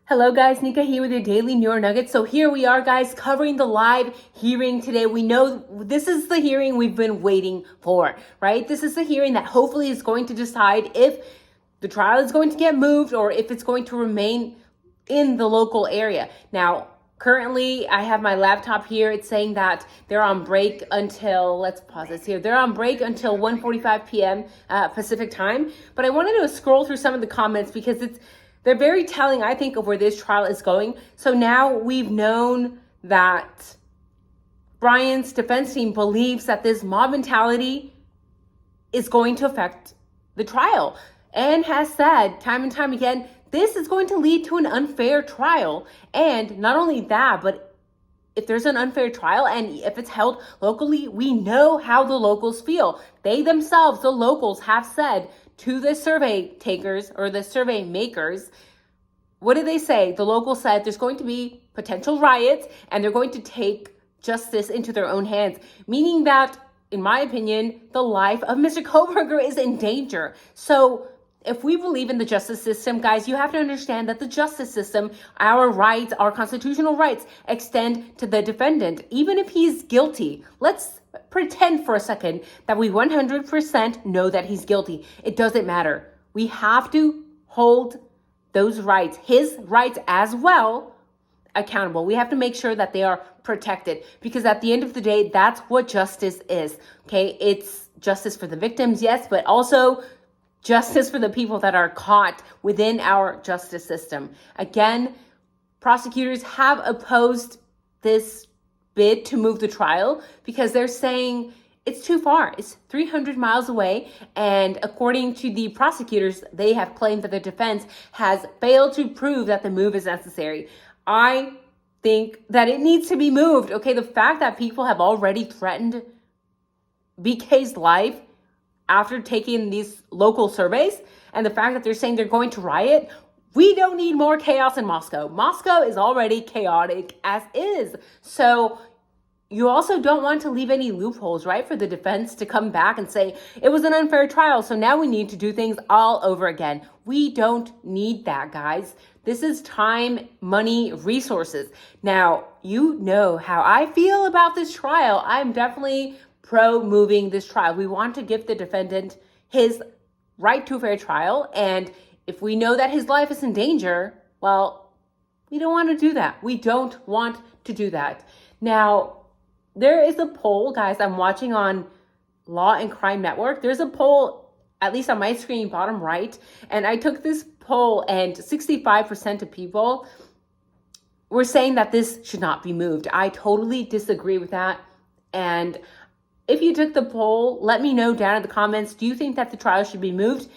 Hello guys, Nika here with your daily neuronuggets. So here we are guys covering the live hearing today. We know this is the hearing we've been waiting for, right? This is the hearing that hopefully is going to decide if the trial is going to get moved or if it's going to remain in the local area. Now, currently I have my laptop here. It's saying that they're on break until, let's pause this here. They're on break until 1:45 p.m. Pacific time. But I wanted to scroll through some of the comments because they're very telling, I think, of where this trial is going. So now we've known that Bryan's defense team believes that this mob mentality is going to affect the trial and has said time and time again, this is going to lead to an unfair trial. And not only that, but if there's an unfair trial and if it's held locally, we know how the locals feel. They themselves, the locals, have said to the survey takers or the survey makers, what did they say? The locals said there's going to be potential riots and they're going to take justice into their own hands, meaning that, in my opinion, the life of Mr. Kohberger is in danger. So if we believe in the justice system, guys, you have to understand that the justice system, our rights, our constitutional rights, extend to the defendant, even if he's guilty. Let's pretend for a second that we 100% know that he's guilty. It doesn't matter. We have to hold those rights, his rights as well, accountable. We have to make sure that they are protected because at the end of the day, that's what justice is. Okay, it's justice for the victims, yes, but also justice for the people that are caught within our justice system. Again, prosecutors have opposed this bid to move the trial because they're saying it's too far. It's 300 miles away. And according to the prosecutors, they have claimed that the defense has failed to prove that the move is necessary. I think that it needs to be moved. Okay, the fact that people have already threatened BK's life after taking these local surveys and the fact that they're saying they're going to riot, we don't need more chaos in Moscow. Moscow is already chaotic as is. So you also don't want to leave any loopholes, right, for the defense to come back and say it was an unfair trial, so now we need to do things all over again. We don't need that, guys. This is time, money, resources. Now, you know how I feel about this trial. I'm definitely pro moving this trial. We want to give the defendant his right to a fair trial. And if we know that his life is in danger, well, we don't want to do that. We don't want to do that. Now, there is a poll, guys, I'm watching on Law and Crime Network. There's a poll, at least on my screen, bottom right. And I took this poll and 65% of people were saying that this should not be moved. I totally disagree with that. And if you took the poll, let me know down in the comments. Do you think that the trial should be moved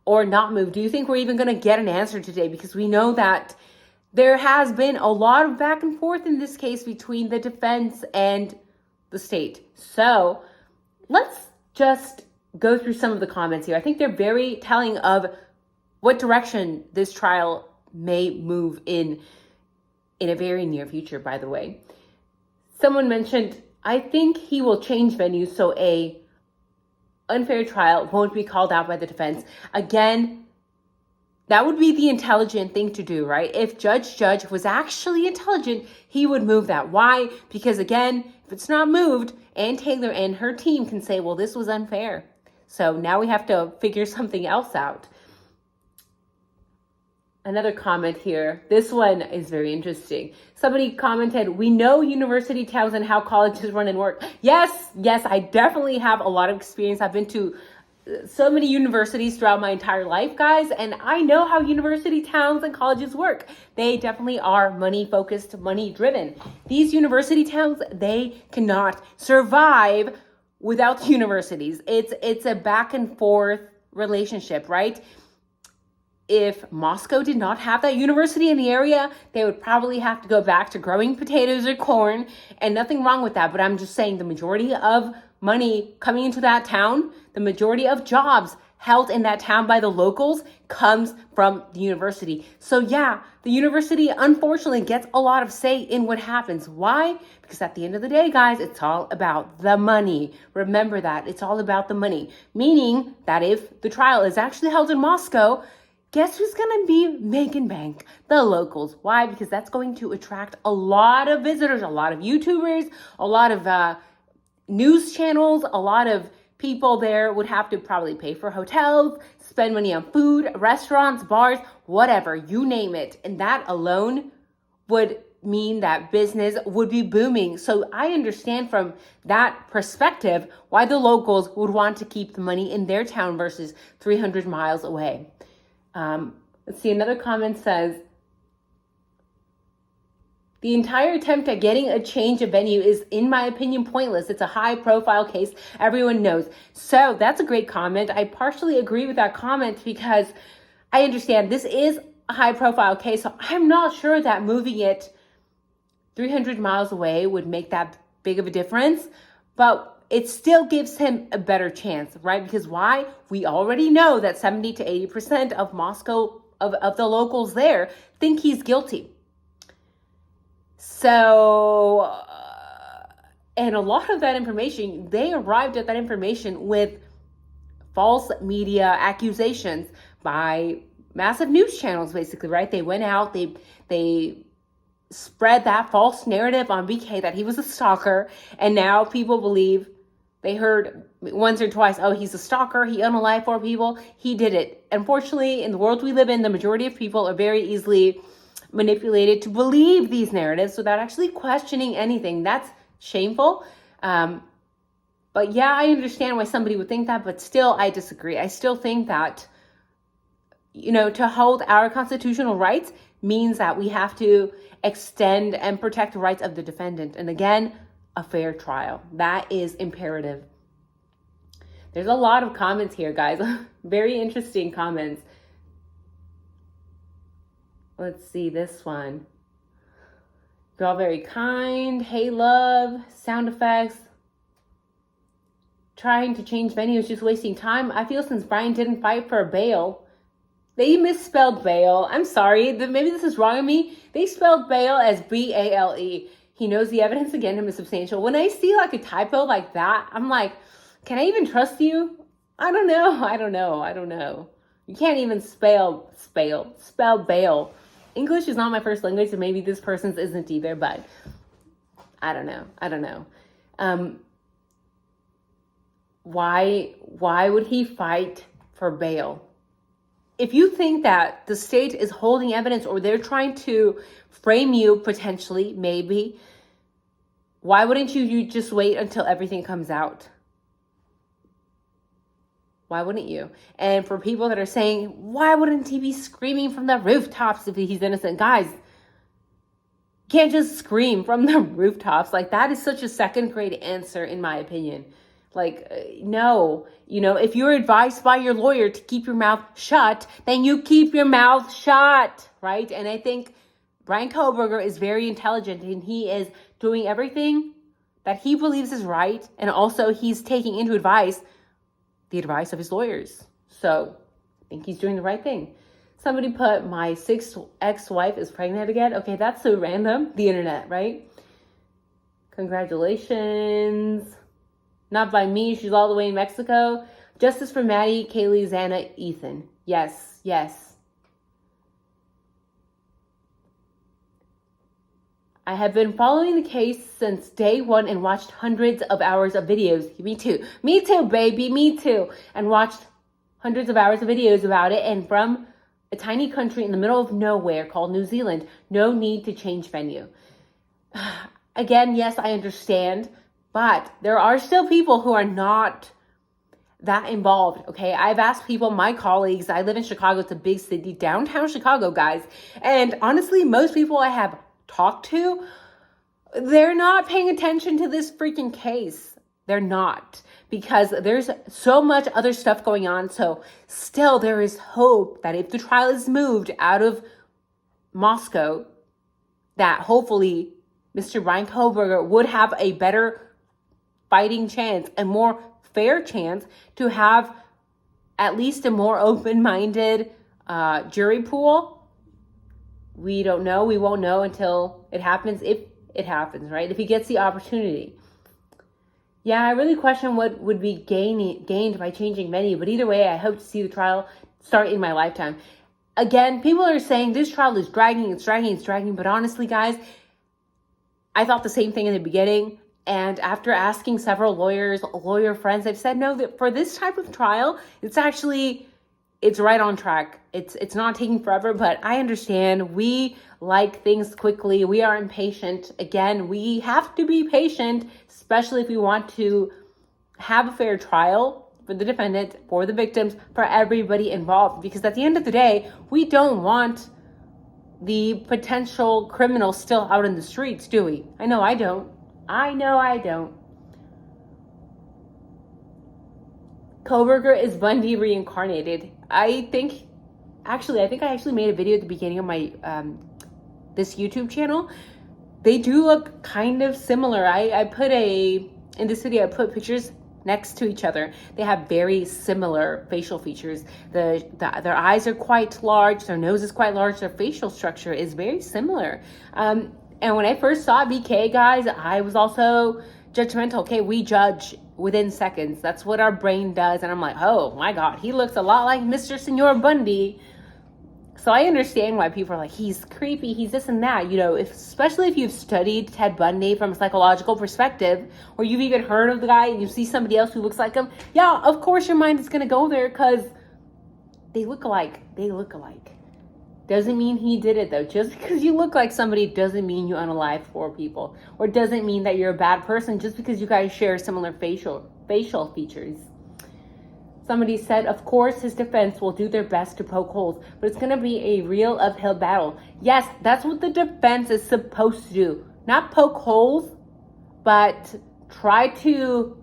or not moved? Do you think we're even going to get an answer today? Because we know that there has been a lot of back and forth in this case between the defense and the state. So let's just go through some of the comments here. I think they're very telling of what direction this trial may move in a very near future, by the way. Someone mentioned, I think he will change venue so a unfair trial won't be called out by the defense. Again, that would be the intelligent thing to do, right? If Judge was actually intelligent, he would move that. Why? Because again, if it's not moved, Ann Taylor and her team can say, well, this was unfair. So now we have to figure something else out. Another comment here. This one is very interesting. Somebody commented, we know university towns and how colleges run and work. Yes, I definitely have a lot of experience. I've been to so many universities throughout my entire life, guys, and I know how university towns and colleges work. They definitely are money focused, money driven. These university towns, they cannot survive without universities. It's a back and forth relationship, right? If Moscow did not have that university in the area, they would probably have to go back to growing potatoes or corn, and nothing wrong with that. But I'm just saying the majority of money coming into that town, the majority of jobs held in that town by the locals comes from the university. So yeah, the university unfortunately gets a lot of say in what happens. Why? Because at the end of the day, guys, it's all about the money. Remember that. It's all about the money. Meaning that if the trial is actually held in Moscow, Guess who's going to be making bank? The locals. Why? Because that's going to attract a lot of visitors, a lot of YouTubers, a lot of news channels, a lot of people there would have to probably pay for hotels, spend money on food, restaurants, bars, whatever, you name it. And that alone would mean that business would be booming. So I understand from that perspective why the locals would want to keep the money in their town versus 300 miles away. Let's see, another comment says, the entire attempt at getting a change of venue is, in my opinion, pointless. It's a high profile case. Everyone knows. So that's a great comment. I partially agree with that comment because I understand this is a high profile case. So I'm not sure that moving it 300 miles away would make that big of a difference, but it still gives him a better chance, right? Because why? We already know that 70 to 80% of Moscow, of the locals there, think he's guilty. So, and a lot of that information, they arrived at that information with false media accusations by massive news channels, basically, right? They went out, they spread that false narrative on BK that he was a stalker, and now people believe, they heard once or twice, oh, he's a stalker, he unalived 4 people, he did it. Unfortunately, in the world we live in, the majority of people are very easily manipulated to believe these narratives without actually questioning anything. That's shameful. But yeah, I understand why somebody would think that, but still, I disagree. I still think that, to hold our constitutional rights means that we have to extend and protect the rights of the defendant. And again, a fair trial. That is imperative. There's a lot of comments here, guys. Very interesting comments. Let's see this one. You're all very kind. Hey, love. Sound effects. Trying to change venue is just wasting time. I feel since Bryan didn't fight for bail. They misspelled bail. I'm sorry. Maybe this is wrong of me. They spelled bail as B-A-L-E. He knows the evidence against him is substantial. When I see like a typo like that, I'm like, can I even trust you? I don't know. You can't even spell bail. English is not my first language, so maybe this person's isn't either, but I don't know. Why would he fight for bail? If you think that the state is holding evidence or they're trying to frame you potentially, maybe, why wouldn't you just wait until everything comes out? Why wouldn't you? And for people that are saying, why wouldn't he be screaming from the rooftops if he's innocent? Guys, you can't just scream from the rooftops. Like, that is such a second grade answer, in my opinion. Like, no, if you're advised by your lawyer to keep your mouth shut, then you keep your mouth shut, right? And I think Bryan Kohberger is very intelligent, and he is doing everything that he believes is right. And also he's taking into the advice of his lawyers. So I think he's doing the right thing. Somebody put, my 6th ex-wife is pregnant again. Okay, that's so random. The internet, right? Congratulations. Not by me. She's all the way in Mexico. Justice for Maddie, Kaylee, Xana, Ethan. Yes. I have been following the case since day one and watched hundreds of hours of videos. Me too, baby, me too. And watched hundreds of hours of videos about it. And from a tiny country in the middle of nowhere called New Zealand, no need to change venue. Again, yes, I understand. But there are still people who are not that involved, okay? I've asked people, my colleagues, I live in Chicago, it's a big city, downtown Chicago, guys. And honestly, most people I have talked to, they're not paying attention to this freaking case. They're not, because there's so much other stuff going on. So still there is hope that if the trial is moved out of Moscow, that hopefully Mr. Bryan Kohberger would have a better fighting chance, a more fair chance to have at least a more open-minded jury pool. We don't know. We won't know until it happens, if it happens, right? If he gets the opportunity. Yeah, I really question what would be gained by changing venue. But either way, I hope to see the trial start in my lifetime. Again, people are saying this trial is dragging. But honestly, guys, I thought the same thing in the beginning. And after asking several lawyer friends, they've said, no, that for this type of trial, it's right on track. It's not taking forever, but I understand. We like things quickly. We are impatient. Again, we have to be patient, especially if we want to have a fair trial for the defendant, for the victims, for everybody involved. Because at the end of the day, we don't want the potential criminals still out in the streets, do we? I know I don't. Kohberger is Bundy reincarnated. I think I actually made a video at the beginning of my this YouTube channel. They do look kind of similar. In this video I put pictures next to each other. They have very similar facial features. Their eyes are quite large, their nose is quite large, their facial structure is very similar. And when I first saw BK, guys, I was also judgmental. Okay, we judge within seconds. That's what our brain does. And I'm like, oh my God, he looks a lot like Mr. Senor Bundy. So I understand why people are like, he's creepy, he's this and that. You know, especially if you've studied Ted Bundy from a psychological perspective, or you've even heard of the guy and you see somebody else who looks like him, yeah, of course your mind is going to go there because they look alike. Doesn't mean he did it though. Just because you look like somebody doesn't mean you unalive 4 people, or doesn't mean that you're a bad person just because you guys share similar facial features. Somebody said, of course, his defense will do their best to poke holes, but it's going to be a real uphill battle. Yes, that's what the defense is supposed to do. Not poke holes, but try to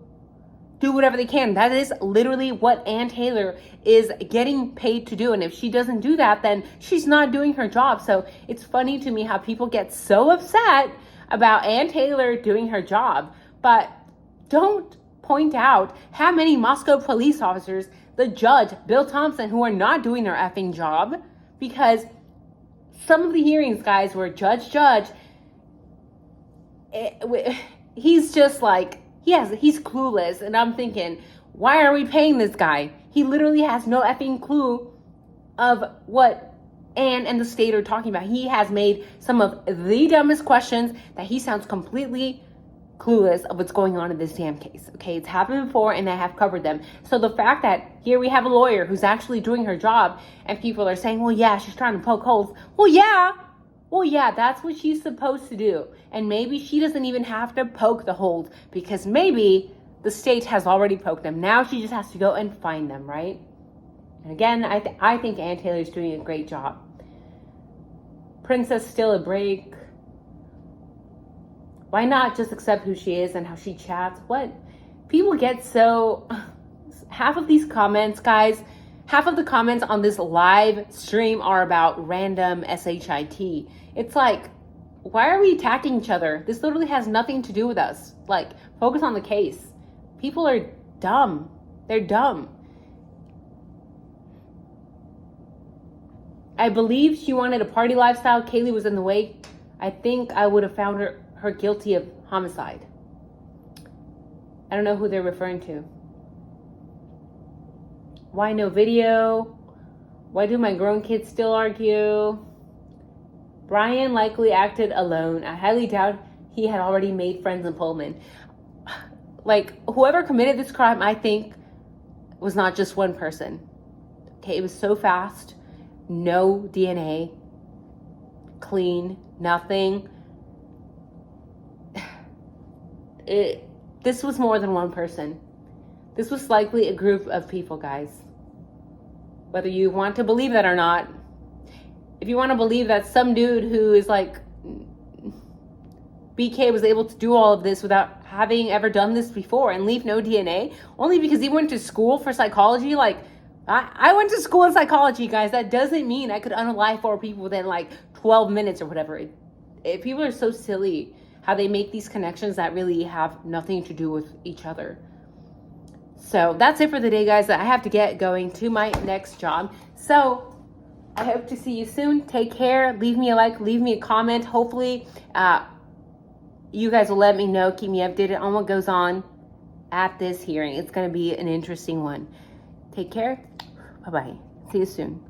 do whatever they can. That is literally what Ann Taylor is getting paid to do. And if she doesn't do that, then she's not doing her job. So it's funny to me how people get so upset about Ann Taylor doing her job, but don't point out how many Moscow police officers, the judge, Bill Thompson, who are not doing their effing job. Because some of the hearings, guys, where judge, he's just like, he's clueless. And I'm thinking, why are we paying this guy? He literally has no effing clue of what Ann and the state are talking about. He has made some of the dumbest questions that he sounds completely clueless of what's going on in this damn case. Okay, it's happened before and I have covered them. So the fact that here we have a lawyer who's actually doing her job and people are saying, well, yeah, she's trying to poke holes. Well, yeah, that's what she's supposed to do. And maybe she doesn't even have to poke the holes because maybe the state has already poked them. Now she just has to go and find them, right? And again, I think Ann Taylor's doing a great job. Princess Still a Break. Why not just accept who she is and how she chats? What? People get so... Half of these comments, guys, half of the comments on this live stream are about random SHIT. It's like, why are we attacking each other? This literally has nothing to do with us. Like, focus on the case. People are dumb. They're dumb. I believe she wanted a party lifestyle. Kaylee was in the way. I think I would have found her guilty of homicide. I don't know who they're referring to. Why no video? Why do my grown kids still argue? Bryan likely acted alone. I highly doubt he had already made friends in Pullman. Like, whoever committed this crime, I think, was not just one person. Okay, it was so fast. No DNA. Clean. Nothing. This was more than one person. This was likely a group of people, guys. Whether you want to believe that or not. If you want to believe that some dude who is like BK was able to do all of this without having ever done this before and leave no DNA, only because he went to school for psychology. Like, I went to school in psychology, guys. That doesn't mean I could unalive 4 people within like 12 minutes or whatever. People are so silly how they make these connections that really have nothing to do with each other. So that's it for the day, guys. I have to get going to my next job. So I hope to see you soon. Take care. Leave me a like. Leave me a comment. Hopefully you guys will let me know. Keep me updated on what goes on at this hearing. It's going to be an interesting one. Take care. Bye-bye. See you soon.